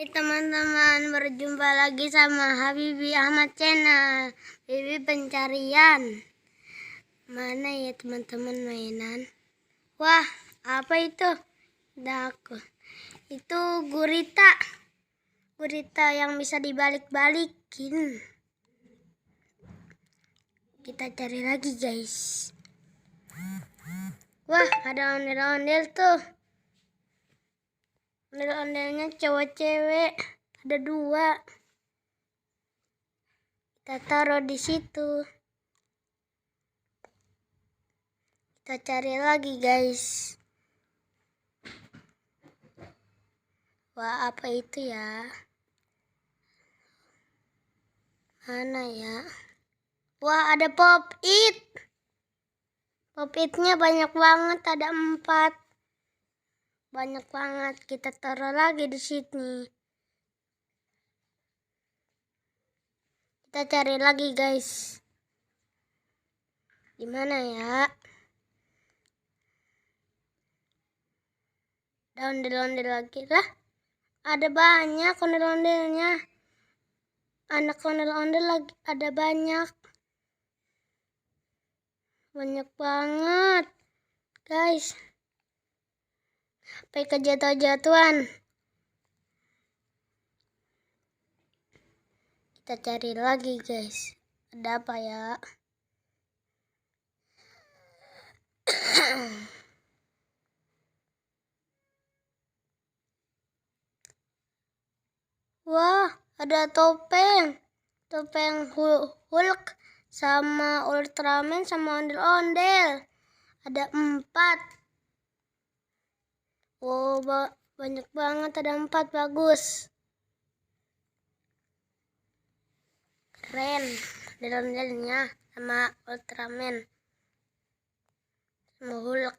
Hai teman-teman, berjumpa lagi sama Habibie Ahmad Channel. Habibie pencarian. Mana ya teman-teman mainan? Wah, apa itu? Aku. Itu gurita. Gurita yang bisa dibalik-balikin. Kita cari lagi, guys. Wah, ada ondel-ondel tuh. Ondel-ondelnya cowok cewek, ada 2. Kita taruh di situ. Kita cari lagi, guys. Wah, apa itu ya? Mana ya? Wah, ada pop-it. Pop-itnya banyak banget, ada 4. Banyak banget. Kita taruh lagi di sini. Kita cari lagi, guys. Di mana ya? Ada ondel-ondel lagi lah. Ada banyak ondel-ondelnya. Anak ondel-ondel lagi ada banyak. Banyak banget, guys. Sampai kejatuh-jatuhan. Kita cari lagi, guys. Ada apa ya? Wah, ada topeng. Topeng Hulk sama Ultraman sama ondel-ondel. Ada 4. Oh, banyak banget, ada 4, bagus. Keren. Ondel-ondelnya sama Ultraman sama Hulk.